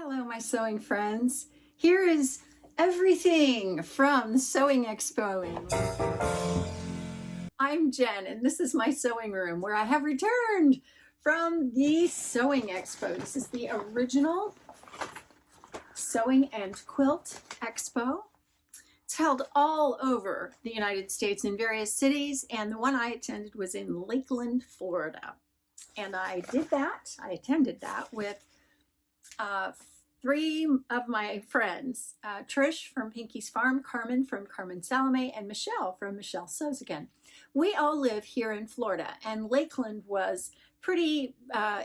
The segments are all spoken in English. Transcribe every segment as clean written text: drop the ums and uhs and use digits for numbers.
Hello, my sewing friends. Here is everything from the Sewing Expo. I'm Jen, and this is my sewing room where I have returned from the Sewing Expo. This is the original Sewing and Quilt Expo. It's held all over the United States in various cities, and the one I attended was in Lakeland, Florida. And I attended that with three of my friends, Trish from Pinky's Farm, Carmen from Carmen Salome, and Michelle from Michelle Sews Again. We all live here in Florida, and Lakeland was pretty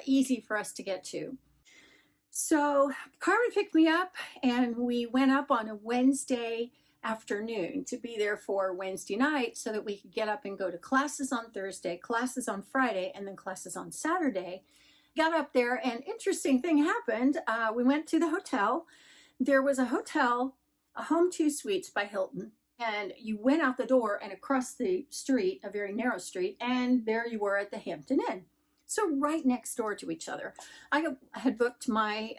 easy for us to get to. So Carmen picked me up, and we went up on a Wednesday afternoon to be there for Wednesday night so that we could get up and go to classes on Thursday, classes on Friday, and then classes on Saturday. Got up there, and interesting thing happened. We went to the hotel. There was a hotel, a Home 2 Suites by Hilton, and you went out the door and across the street, a very narrow street, and there you were at the Hampton Inn. So right next door to each other. I had booked my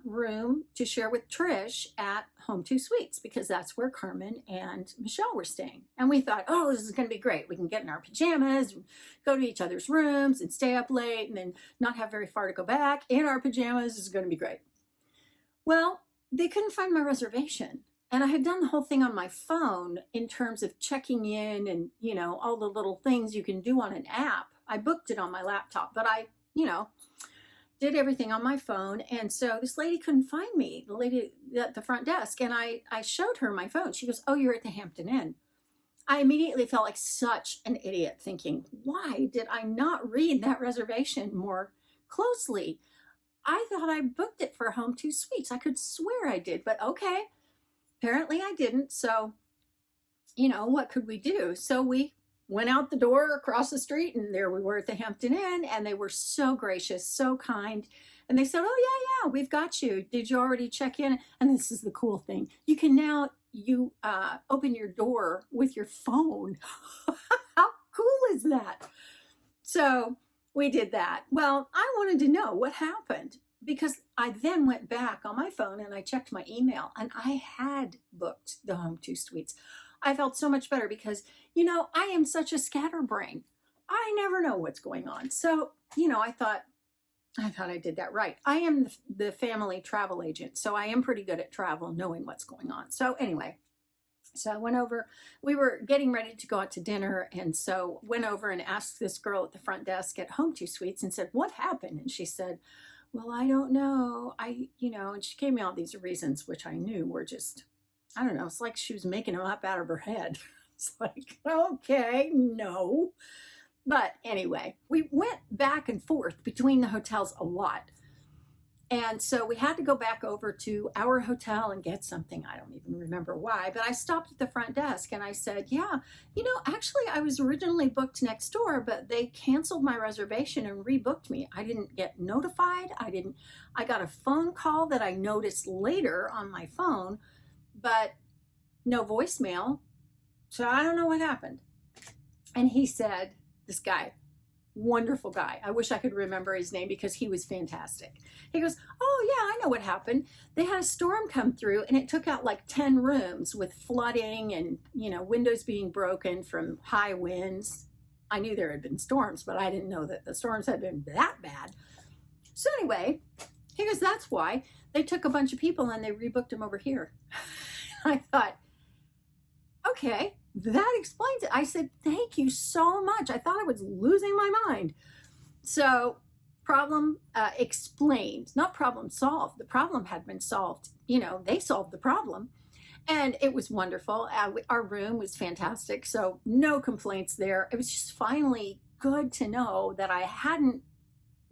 room to share with Trish at Home 2 Suites because that's where Carmen and Michelle were staying. And we thought, oh, this is going to be great. We can get in our pajamas, go to each other's rooms and stay up late and then not have very far to go back in our pajamas. This is going to be great. Well, they couldn't find my reservation. And I had done the whole thing on my phone in terms of checking in and, you know, all the little things you can do on an app. I booked it on my laptop, but I, did everything on my phone. And so this lady couldn't find me, the lady at the front desk. And I showed her my phone. She goes, oh, you're at the Hampton Inn. I immediately felt like such an idiot thinking, why did I not read that reservation more closely? I thought I booked it for Home 2 Suites. I could swear I did, but okay. Apparently I didn't. So, what could we do? So we went out the door across the street, and there we were at the Hampton Inn, and they were so gracious, so kind. And they said, oh, yeah, we've got you. Did you already check in? And this is the cool thing. You can now, open your door with your phone. How cool is that? So we did that. Well, I wanted to know what happened because I then went back on my phone and I checked my email, and I had booked the Home 2 Suites. I felt so much better because, I am such a scatterbrain. I never know what's going on. So, I thought I did that right. I am the family travel agent, so I am pretty good at travel, knowing what's going on. So anyway, so I went over, we were getting ready to go out to dinner, and so went over and asked this girl at the front desk at Home 2 Suites and said, what happened? And she said, well, I don't know. And she gave me all these reasons, which I knew were just, I don't know. It's like she was making them up out of her head. It's like, okay, no. But anyway, we went back and forth between the hotels a lot. And so we had to go back over to our hotel and get something. I don't even remember why, but I stopped at the front desk and I said, yeah, actually I was originally booked next door, but they canceled my reservation and rebooked me. I didn't get notified. I got a phone call that I noticed later on my phone, but no voicemail. So I don't know what happened. And he said, this guy, wonderful guy. I wish I could remember his name because he was fantastic. He goes, oh yeah, I know what happened. They had a storm come through and it took out like 10 rooms with flooding and, windows being broken from high winds. I knew there had been storms, but I didn't know that the storms had been that bad. So anyway, he goes, that's why they took a bunch of people and they rebooked them over here. I thought, okay, that explains it. I said, thank you so much. I thought I was losing my mind. So problem explained, not problem solved. The problem had been solved. They solved the problem. And it was wonderful. Our room was fantastic. So no complaints there. It was just finally good to know that I hadn't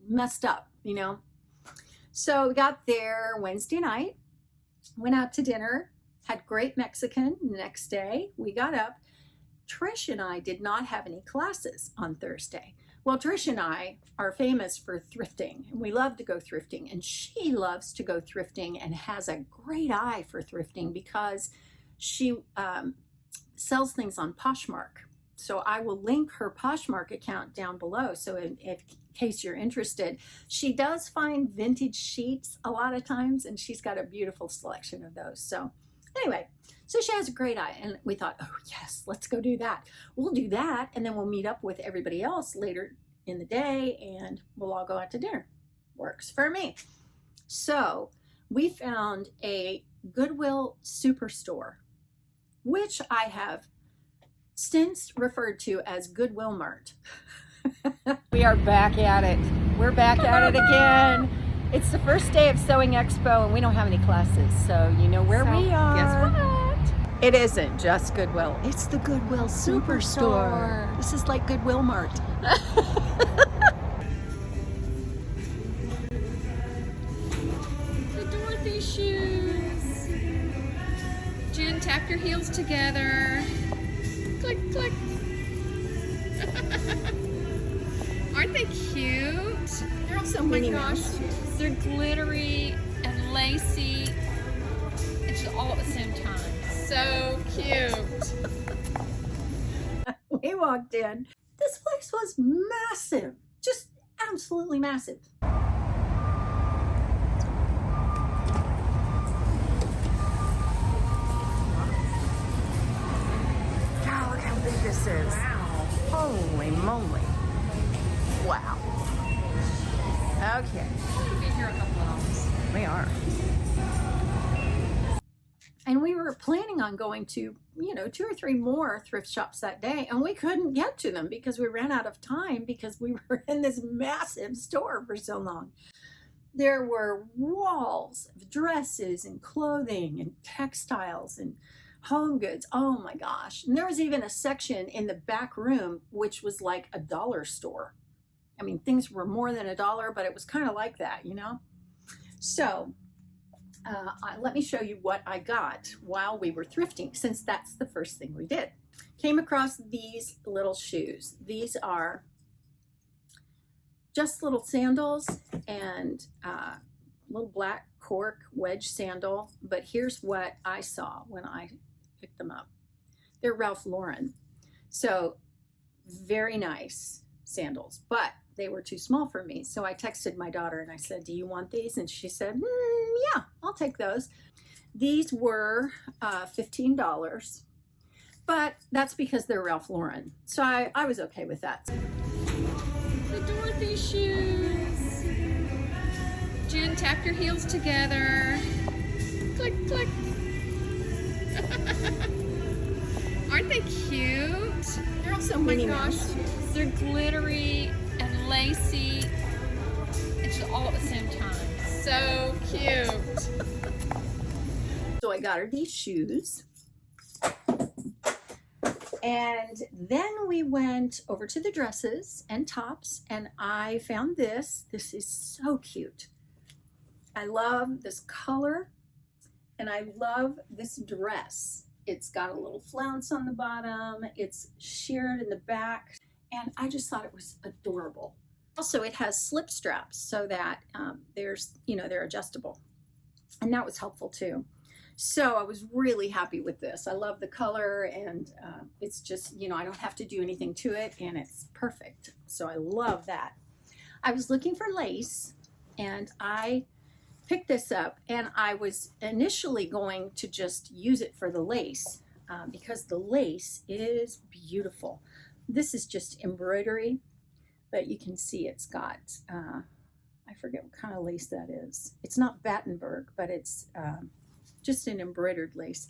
messed up, So we got there Wednesday night, went out to dinner, had great Mexican the next day. We got up. Trish and I did not have any classes on Thursday. Well, Trish and I are famous for thrifting, and we love to go thrifting, and she loves to go thrifting and has a great eye for thrifting because she sells things on Poshmark. So I will link her Poshmark account down below. So in case you're interested, she does find vintage sheets a lot of times, and she's got a beautiful selection of those. So anyway, so she has a great eye, and we thought, oh yes, let's go do that. We'll do that, and then we'll meet up with everybody else later in the day, and we'll all go out to dinner. Works for me. So we found a Goodwill Superstore, which I have since referred to as Goodwill Mart. We are back at it. We're back at it again. It's the first day of Sewing Expo, and we don't have any classes, so you know where we are. Guess what? It isn't just Goodwill. It's the Goodwill Superstore. This is like Goodwill Mart. The Dorothy Shoes. Jen, tap your heels together. Click, click. Aren't they cute? They're also Oh my Minnie gosh, Mouse shoes. they're glittery and lacy. It's all at the same time. So cute. We walked in. This place was massive, just absolutely massive. God, look how big this is. Wow. Holy moly. Wow. Okay, We'll be here a couple hours. we are. And we were planning on going to, 2 or 3 more thrift shops that day, and we couldn't get to them because we ran out of time because we were in this massive store for so long. There were walls of dresses and clothing and textiles and home goods. Oh my gosh. And there was even a section in the back room which was like a dollar store. I mean, things were more than $1, but it was kind of like that, So let me show you what I got while we were thrifting, since that's the first thing we did. Came across these little shoes. These are just little sandals and little black cork wedge sandal. But here's what I saw when I picked them up. They're Ralph Lauren. So very nice sandals, but they were too small for me. So I texted my daughter and I said, do you want these? And she said, yeah, I'll take those. These were $15, but that's because they're Ralph Lauren. So I was okay with that. The Dorothy Shoes. Jen, tap your heels together. Click, click. Aren't they cute? They're also Oh my Minnie gosh, Mouse shoes. they're glittery and lacy. It's all at the same time. So cute. So I got her these shoes. And then we went over to the dresses and tops, and I found this. This is so cute. I love this color, and I love this dress. It's got a little flounce on the bottom. It's sheared in the back, and I just thought it was adorable. Also, it has slip straps so that they're adjustable, and that was helpful too. So I was really happy with this. I love the color, and it's just, I don't have to do anything to it, and it's perfect. So I love that. I was looking for lace, and I picked this up, and I was initially going to just use it for the lace because the lace is beautiful. This is just embroidery, but you can see it's got, I forget what kind of lace that is. It's not Battenberg, but it's just an embroidered lace,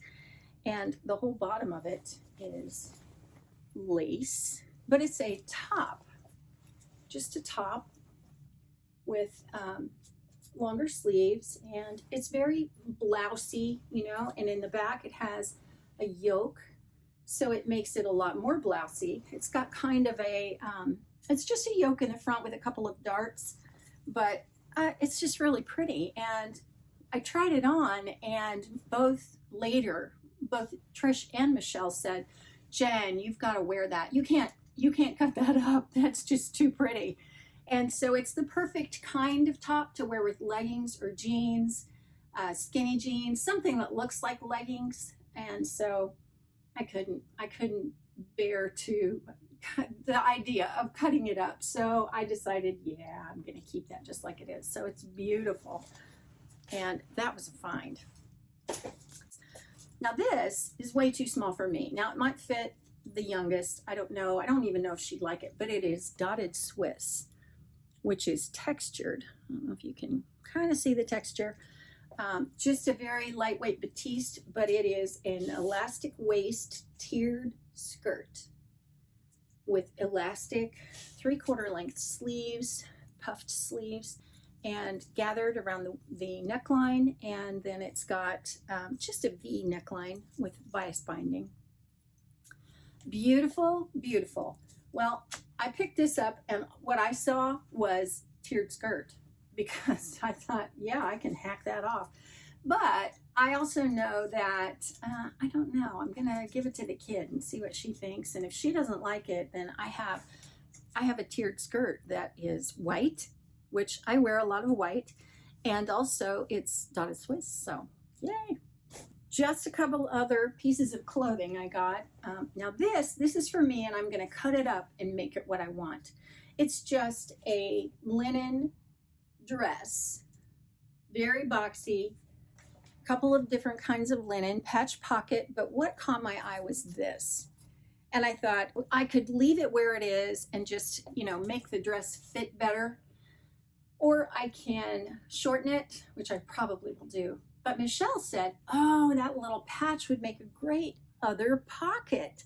and the whole bottom of it is lace, but it's a top, just a top with longer sleeves, and it's very blousy, and in the back it has a yoke, so it makes it a lot more blousy. It's got kind of a it's just a yoke in the front with a couple of darts, but it's just really pretty. And I tried it on, and both Trish and Michelle said, Jen, you've got to wear that. You can't cut that up. That's just too pretty. And so it's the perfect kind of top to wear with leggings or jeans, skinny jeans, something that looks like leggings. And so I couldn't bear to the idea of cutting it up. So I decided, yeah, I'm going to keep that just like it is. So it's beautiful. And that was a find. Now this is way too small for me. Now it might fit the youngest. I don't know. I don't even know if she'd like it, but it is dotted Swiss, which is textured. I don't know if you can kind of see the texture. Just a very lightweight batiste, but it is an elastic waist tiered skirt with elastic 3/4 length sleeves, puffed sleeves, and gathered around the neckline. And then it's got just a V neckline with bias binding. Beautiful, beautiful. Well, I picked this up and what I saw was tiered skirt because I thought, yeah, I can hack that off. But I also know that, I don't know, I'm gonna give it to the kid and see what she thinks. And if she doesn't like it, then I have a tiered skirt that is white, which I wear a lot of white, and also it's dotted Swiss, so yay. Just a couple other pieces of clothing I got. Now this is for me, and I'm gonna cut it up and make it what I want. It's just a linen dress, very boxy, couple of different kinds of linen, patch pocket, but what caught my eye was this. And I thought I could leave it where it is and just, you know, make the dress fit better, or I can shorten it, which I probably will do. But Michelle said, oh, that little patch would make a great other pocket.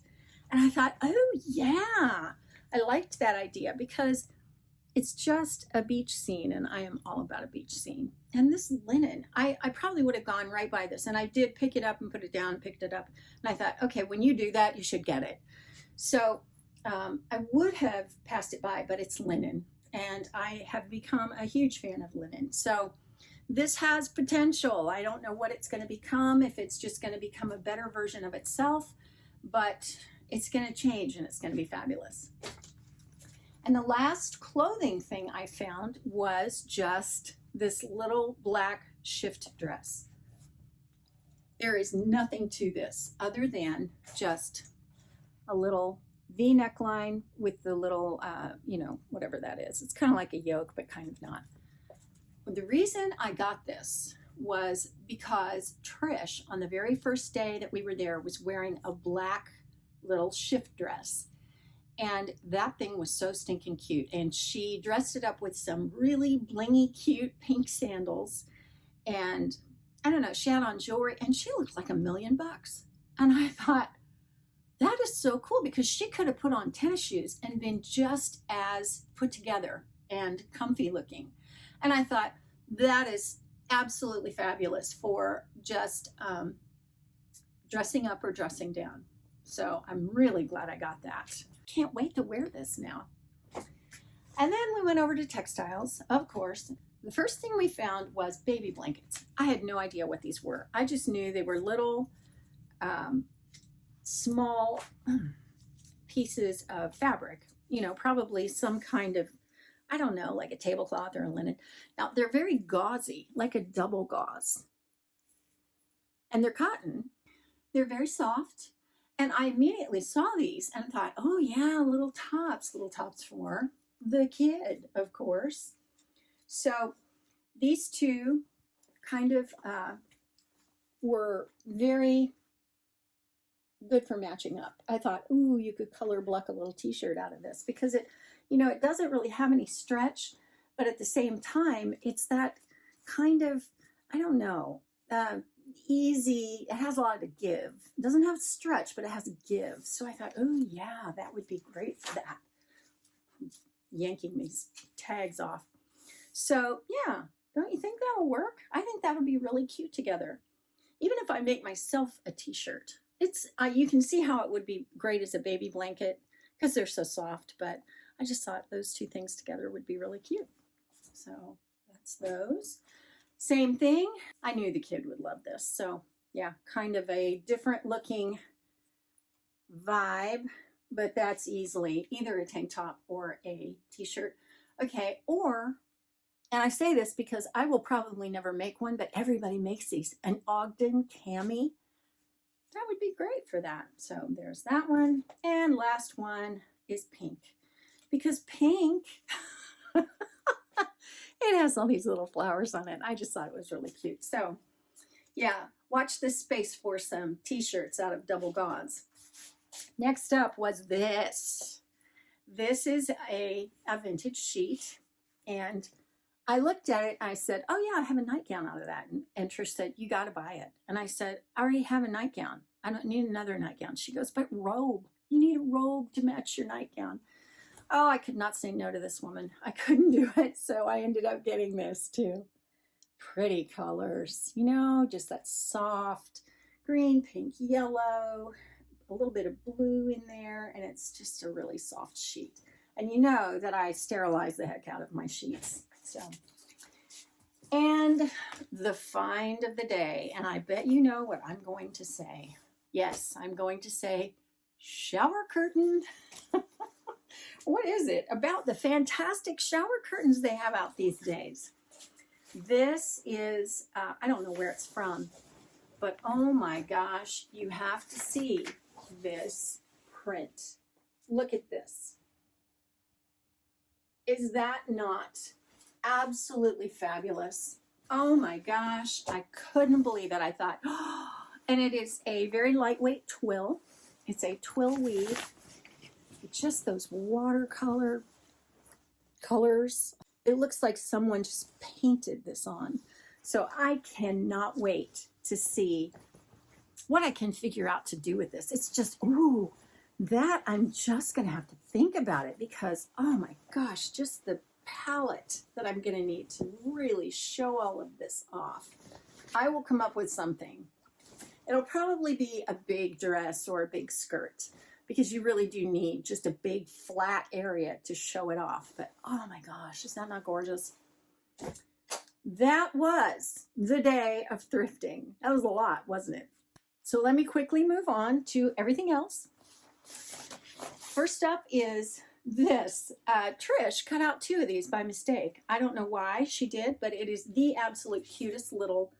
And I thought, oh yeah, I liked that idea because it's just a beach scene, and I am all about a beach scene. And this linen, I probably would have gone right by this, and I did pick it up and put it down, picked it up, and I thought, okay, when you do that, you should get it. So I would have passed it by, but it's linen, and I have become a huge fan of linen. So this has potential. I don't know what it's going to become, if it's just going to become a better version of itself, but it's going to change, and it's going to be fabulous. And the last clothing thing I found was just this little black shift dress. There is nothing to this other than just a little V neckline with the little, you know, whatever that is. It's kind of like a yoke, but kind of not. But the reason I got this was because Trish, on the very first day that we were there, was wearing a black little shift dress. And that thing was so stinking cute. And she dressed it up with some really blingy, cute pink sandals. And I don't know, she had on jewelry and she looked like $1 million. And I thought, that is so cool, because she could have put on tennis shoes and been just as put together and comfy looking. And I thought, that is absolutely fabulous for just dressing up or dressing down. So I'm really glad I got that. Can't wait to wear this now. And then we went over to Textiles, of course. The first thing we found was baby blankets. I had no idea what these were. I just knew they were little, small pieces of fabric, you know, probably some kind of, I don't know, like a tablecloth or a linen. Now, they're very gauzy, like a double gauze. And they're cotton. They're very soft. And I immediately saw these and thought, oh yeah, little tops for the kid, of course. So these two kind of were very good for matching up. I thought, ooh, you could color block a little t-shirt out of this, because it, you know, it doesn't really have any stretch, but at the same time, it's that kind of, I don't know, easy. It has a lot of give. It doesn't have stretch, but it has give. So I thought, oh yeah, that would be great for that. Yanking these tags off. So yeah, don't you think that'll work? I think that would be really cute together. Even if I make myself a t-shirt, it's you can see how it would be great as a baby blanket because they're so soft, but I just thought those two things together would be really cute. So that's those. Same thing. I knew the kid would love this. So yeah, kind of a different looking vibe, but that's easily either a tank top or a t-shirt. Okay, or, and I say this because I will probably never make one, but everybody makes these, an Ogden cami that would be great for that. So there's that one. And last one is pink, because pink, it has all these little flowers on it. I just thought it was really cute. So yeah, watch this space for some t-shirts out of double gauze. Next up was this. This is a vintage sheet, and I looked at it and I said, oh yeah, I have a nightgown out of that. And Trish said, you got to buy it. And I said, I already have a nightgown. I don't need another nightgown. She goes, but robe. You need a robe to match your nightgown. Oh, I could not say no to this woman. I couldn't do it. So I ended up getting this too. Pretty colors, you know, just that soft green, pink, yellow, a little bit of blue in there. And it's just a really soft sheet. And you know that I sterilize the heck out of my sheets. So, and the find of the day, and I bet you know what I'm going to say. Yes, I'm going to say shower curtain. What is it about the fantastic shower curtains they have out these days? This is, I don't know where it's from, but oh my gosh, you have to see this print. Look at this. Is that not absolutely fabulous? Oh my gosh, I couldn't believe it. I thought, oh, and it is a very lightweight twill. It's a twill weave. Just those watercolor colors. It looks like someone just painted this on. So I cannot wait to see what I can figure out to do with this. It's just, ooh, that I'm just gonna have to think about it, because, oh my gosh, just the palette that I'm gonna need to really show all of this off. I will come up with something. It'll probably be a big dress or a big skirt, because you really do need just a big flat area to show it off. But oh my gosh, is that not gorgeous? That was the day of thrifting. That was a lot, wasn't it? So let me quickly move on to everything else. First up is this. Trish cut out 2 of these by mistake. I don't know why she did, but it is the absolute cutest little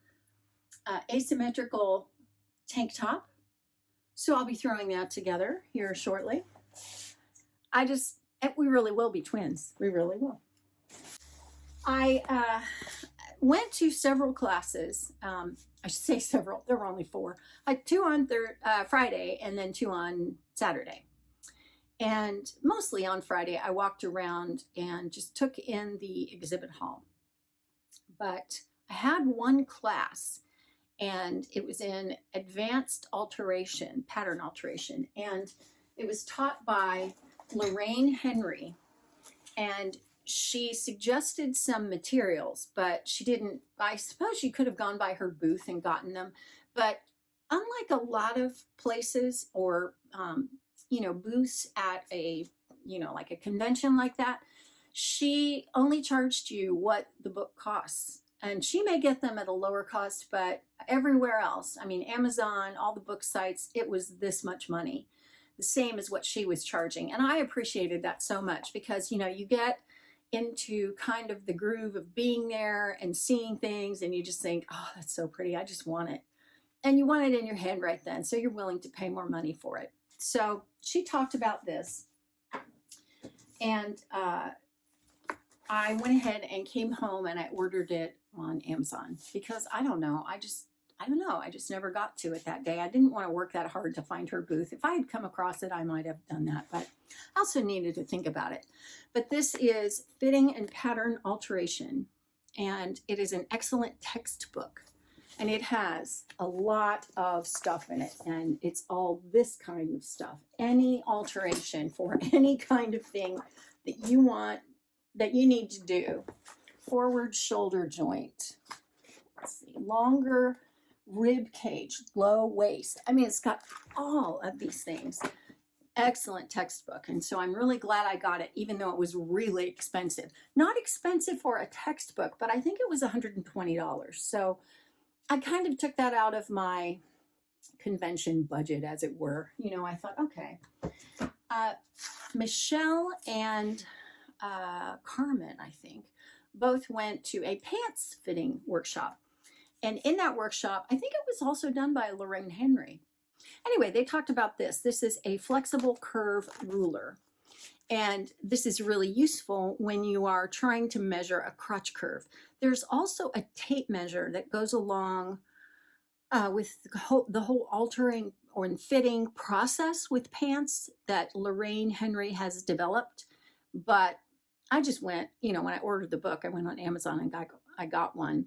asymmetrical tank top. So I'll be throwing that together here shortly. We really will be twins. We really will. I went to several classes. I should say several. There were only 4. I 2 on Friday and then 2 on Saturday. And mostly on Friday, I walked around and just took in the exhibit hall. But I had one class, and it was in advanced alteration, pattern alteration. And it was taught by Lorraine Henry. And she suggested some materials, but she didn't. I suppose she could have gone by her booth and gotten them. But unlike a lot of places or, booths at a, like a convention like that, she only charged you what the book costs. And she may get them at a lower cost, but everywhere else, I mean, Amazon, all the book sites, it was this much money, the same as what she was charging. And I appreciated that so much, because, you get into kind of the groove of being there and seeing things, and you just think, oh, that's so pretty. I just want it. And you want it in your hand right then. So you're willing to pay more money for it. So she talked about this, and I went ahead and came home and I ordered it on Amazon, because I don't know. I just never got to it that day. I didn't want to work that hard to find her booth. If I had come across it, I might have done that, but I also needed to think about it. But this is Fitting and Pattern Alteration, and it is an excellent textbook, and it has a lot of stuff in it, and it's all this kind of stuff. Any alteration for any kind of thing that you want, that you need to do. Forward shoulder joint, let's see, longer rib cage, low waist. I mean, it's got all of these things. Excellent textbook. And so I'm really glad I got it, even though it was really expensive. Not expensive for a textbook, but I think it was $120. So I kind of took that out of my convention budget, as it were. I thought, okay. Michelle and Carmen, I think, both went to a pants fitting workshop. And in that workshop, I think it was also done by Lorraine Henry. Anyway, they talked about this. This is a flexible curve ruler. And this is really useful when you are trying to measure a crotch curve. There's also a tape measure that goes along with the whole altering or fitting process with pants that Lorraine Henry has developed. But I just went, when I ordered the book, I went on Amazon and I got one.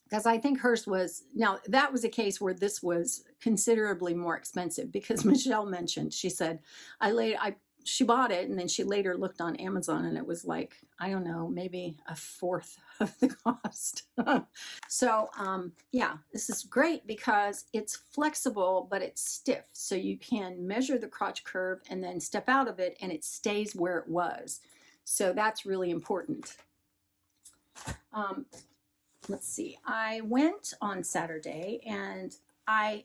Because I think hers was, now that was a case where this was considerably more expensive, because Michelle mentioned, she said, she bought it and then she later looked on Amazon and it was like, I don't know, maybe a fourth of the cost. So yeah, this is great because it's flexible, but it's stiff. So you can measure the crotch curve and then step out of it and it stays where it was. So that's really important. Let's see, I went on Saturday and I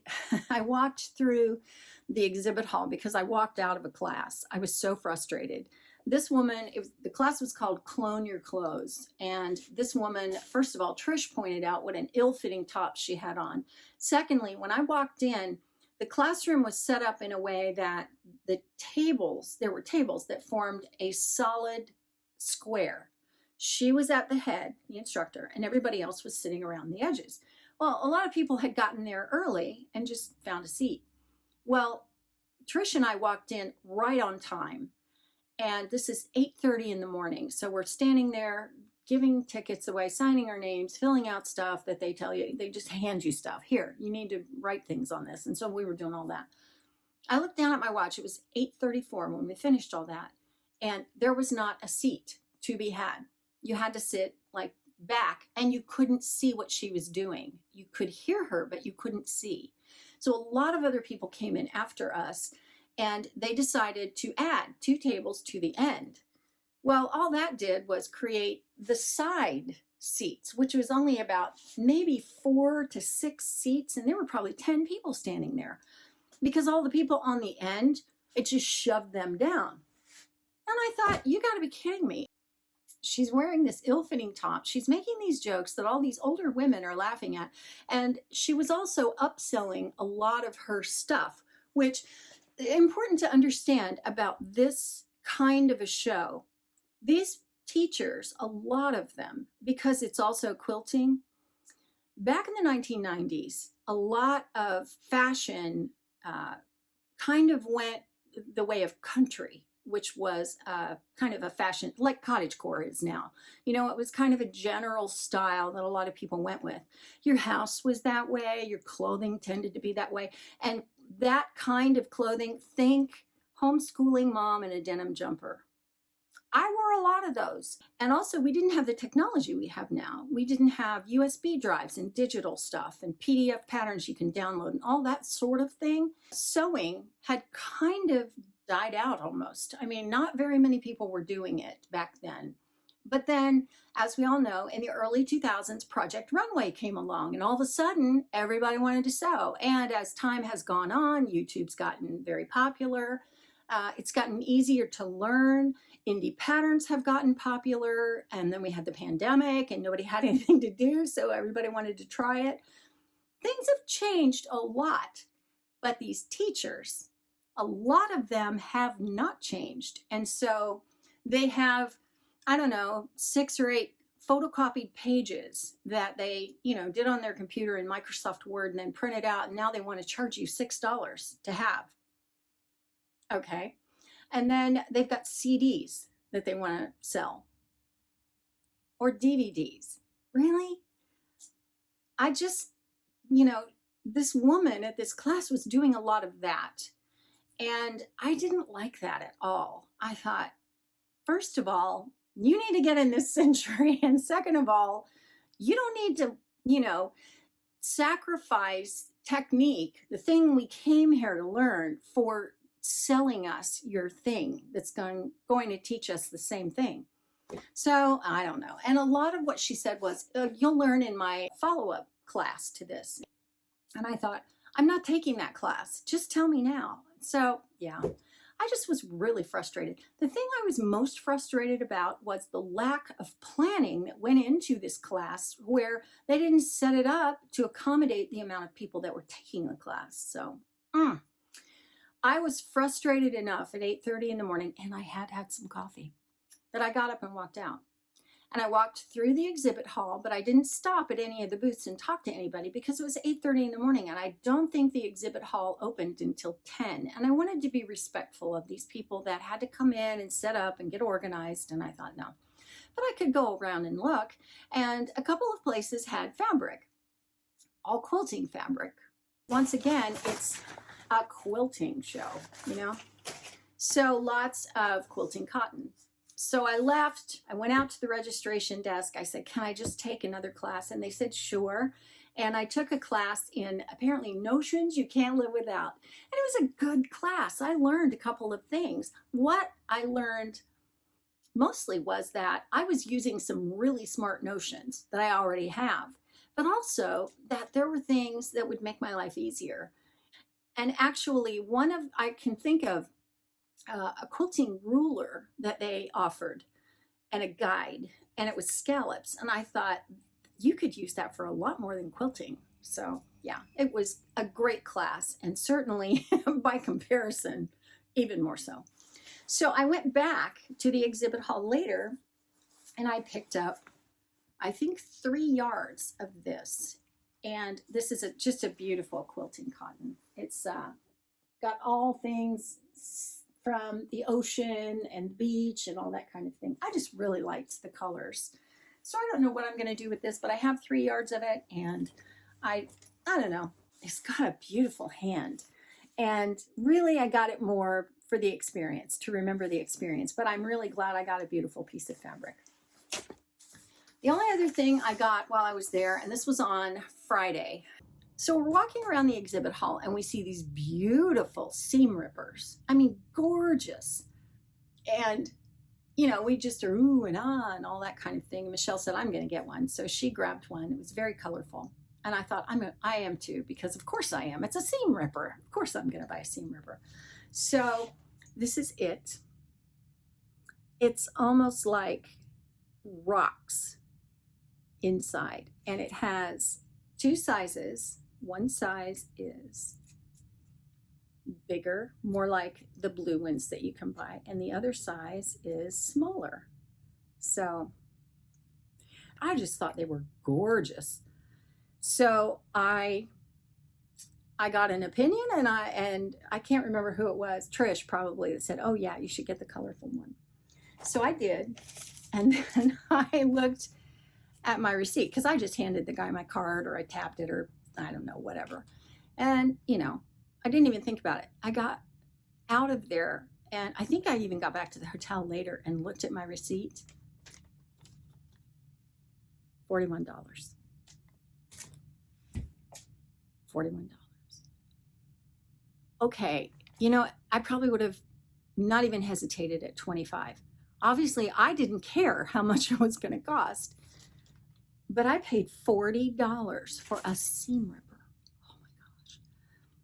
walked through the exhibit hall because I walked out of a class. I was so frustrated. This woman, the class was called Clone Your Clothes. And this woman, first of all, Trish pointed out what an ill-fitting top she had on. Secondly, when I walked in, the classroom was set up in a way that there were tables that formed a solid square. She was at the head, the instructor, and everybody else was sitting around the edges. Well, a lot of people had gotten there early and just found a seat. Well, Trish and I walked in right on time, and this is 8:30 in the morning. So we're standing there giving tickets away, signing our names, filling out stuff that they tell you. They just hand you stuff. Here, you need to write things on this. And so we were doing all that. I looked down at my watch. It was 8:34 when we finished all that, and there was not a seat to be had. You had to sit like back and you couldn't see what she was doing. You could hear her, but you couldn't see. So a lot of other people came in after us and they decided to add 2 tables to the end. Well, all that did was create the side seats, which was only about maybe 4 to 6 seats. And there were probably 10 people standing there because all the people on the end, it just shoved them down. And I thought, you got to be kidding me. She's wearing this ill-fitting top. She's making these jokes that all these older women are laughing at. And she was also upselling a lot of her stuff, which is important to understand about this kind of a show. These teachers, a lot of them, because it's also quilting, back in the 1990s, a lot of fashion kind of went the way of country, which was kind of a fashion, like cottagecore is now. It was kind of a general style that a lot of people went with. Your house was that way, your clothing tended to be that way. And that kind of clothing, think homeschooling mom in a denim jumper. I wore a lot of those. And also we didn't have the technology we have now. We didn't have USB drives and digital stuff and PDF patterns you can download and all that sort of thing. Sewing had kind of died out almost. I mean, not very many people were doing it back then. But then, as we all know, in the early 2000s, Project Runway came along and all of a sudden everybody wanted to sew. And as time has gone on, YouTube's gotten very popular. It's gotten easier to learn. Indie patterns have gotten popular. And then we had the pandemic and nobody had anything to do, so everybody wanted to try it. Things have changed a lot, but these teachers, a lot of them have not changed. And so they have, I don't know, 6 or 8 photocopied pages that they, did on their computer in Microsoft Word and then printed out. And now they want to charge you $6 to have. Okay. And then they've got CDs that they want to sell or DVDs. Really? I just, this woman at this class was doing a lot of that. And I didn't like that at all. I thought, first of all, you need to get in this century. And second of all, you don't need to, sacrifice technique, the thing we came here to learn, for selling us your thing that's going to teach us the same thing. So I don't know. And a lot of what she said was, you'll learn in my follow-up class to this. And I thought, I'm not taking that class. Just tell me now. So yeah, I just was really frustrated. The thing I was most frustrated about was the lack of planning that went into this class, where they didn't set it up to accommodate the amount of people that were taking the class. So I was frustrated enough at 8:30 in the morning, and I had had some coffee, that I got up and walked out. And I walked through the exhibit hall, but I didn't stop at any of the booths and talk to anybody because it was 8:30 in the morning, and I don't think the exhibit hall opened until 10. And I wanted to be respectful of these people that had to come in and set up and get organized, and I thought, no. But I could go around and look, and a couple of places had fabric, all quilting fabric. Once again, it's a quilting show, you know? So lots of quilting cotton. So I left, I went out to the registration desk. I said, can I just take another class? And they said, sure. And I took a class in apparently notions you can't live without. And it was a good class. I learned a couple of things. What I learned mostly was that I was using some really smart notions that I already have, but also that there were things that would make my life easier. And actually, I can think of a quilting ruler that they offered and a guide, and it was scallops. And I thought you could use that for a lot more than quilting. So yeah, it was a great class, and certainly by comparison, even more so. So I went back to the exhibit hall later, and I picked up, I think, 3 yards of this. And this is just a beautiful quilting cotton. It's got all things from the ocean and beach and all that kind of thing. I just really liked the colors. So I don't know what I'm going to do with this, but I have 3 yards of it, and I don't know. It's got a beautiful hand. And really, I got it more for the experience, to remember the experience. But I'm really glad I got a beautiful piece of fabric. The only other thing I got while I was there, and this was on Friday. So we're walking around the exhibit hall, and we see these beautiful seam rippers. I mean, gorgeous. And, you know, we just are ooh and ah and all that kind of thing. Michelle said, I'm going to get one. So she grabbed one. It was very colorful. And I thought, I am too, because of course I am. It's a seam ripper. Of course I'm going to buy a seam ripper. So this is it. It's almost like rocks inside, and it has 2 sizes. One size is bigger, more like the blue ones that you can buy, and the other size is smaller. So I just thought they were gorgeous. So I got an opinion, and I can't remember who it was, Trish probably, that said, oh yeah, you should get the colorful one. So I did, and then I looked at my receipt, because I just handed the guy my card, or I tapped it, or I don't know, whatever. And, you know, I didn't even think about it. I got out of there, and I think I even got back to the hotel later and looked at my receipt. $41. $41. Okay, you know, I probably would have not even hesitated at 25. Obviously, I didn't care how much it was going to cost, but I paid $40 for a seam ripper. Oh my gosh.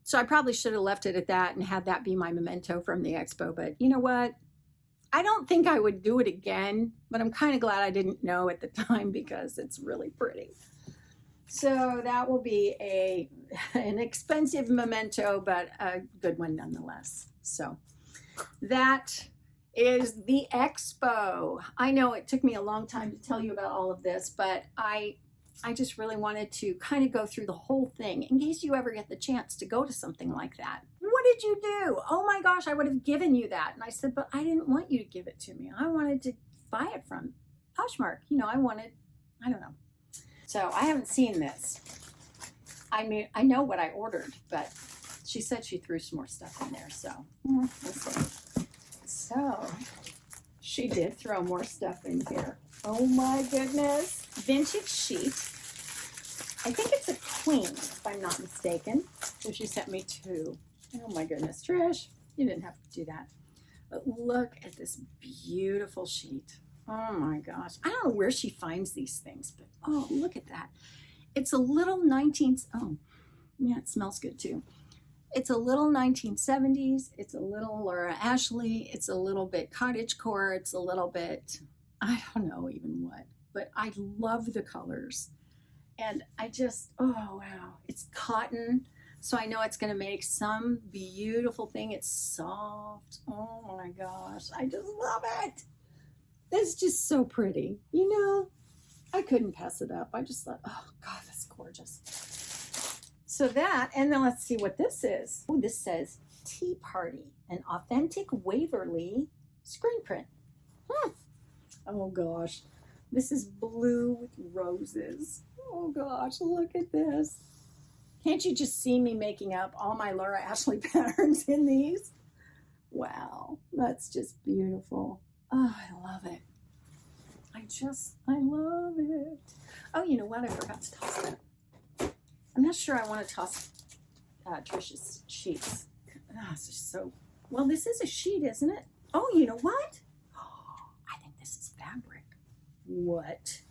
So I probably should have left it at that and had that be my memento from the expo, but you know what? I don't think I would do it again, but I'm kind of glad I didn't know at the time, because it's really pretty. So that will be an expensive memento, but a good one nonetheless. So that is the expo. I know it took me a long time to tell you about all of this, but I just really wanted to kind of go through the whole thing in case you ever get the chance to go to something like that. What did you do? Oh my gosh, I would have given you that. And I said, but I didn't want you to give it to me. I wanted to buy it from Poshmark. You know, I don't know. So I haven't seen this. I mean, I know what I ordered, but she said she threw some more stuff in there. So we'll see. So she did throw more stuff in here. Oh my goodness. Vintage sheet. I think it's a queen, if I'm not mistaken. So she sent me 2. Oh my goodness, Trish, you didn't have to do that. But look at this beautiful sheet. Oh my gosh. I don't know where she finds these things, but oh, look at that. It's a little oh, yeah, it smells good too. It's a little 1970s. It's a little Laura Ashley. It's a little bit cottagecore. It's a little bit, I don't know even what, but I love the colors. And I just, oh wow, it's cotton. So I know it's going to make some beautiful thing. It's soft. Oh my gosh. I just love it. It's just so pretty. You know, I couldn't pass it up. I just thought, oh God, that's gorgeous. So that, and then let's see what this is. Oh, this says Tea Party, an authentic Waverly screen print. Oh gosh. This is blue with roses. Oh gosh, look at this. Can't you just see me making up all my Laura Ashley patterns in these? Wow, that's just beautiful. Oh, I love it. I love it. Oh, you know what? I forgot to toss that. I'm not sure I want to toss Trish's sheets. It's just so, well, this is a sheet, isn't it? Oh, you know what? I think this is fabric. What?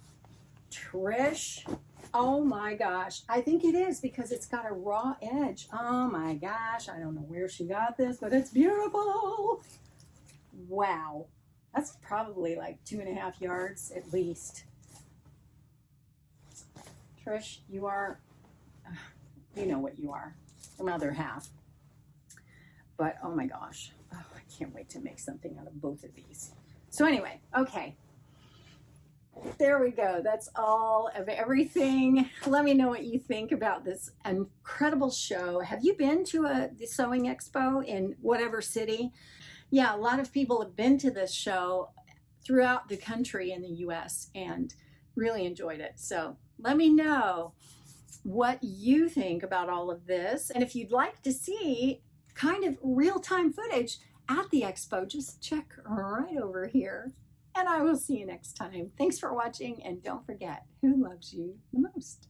Trish? Oh my gosh. I think it is because it's got a raw edge. Oh my gosh. I don't know where she got this, but it's beautiful. Wow. That's probably like 2.5 yards at least. Trish, you are, you know what you are, the other half. But oh my gosh. Oh, I can't wait to make something out of both of these. So anyway, okay. There we go. That's all of everything. Let me know what you think about this incredible show. Have you been to the Sewing Expo in whatever city? Yeah, a lot of people have been to this show throughout the country in the US and really enjoyed it. So let me know what you think about all of this. And if you'd like to see kind of real-time footage at the expo, just check right over here. And I will see you next time. Thanks for watching, and don't forget, who loves you the most?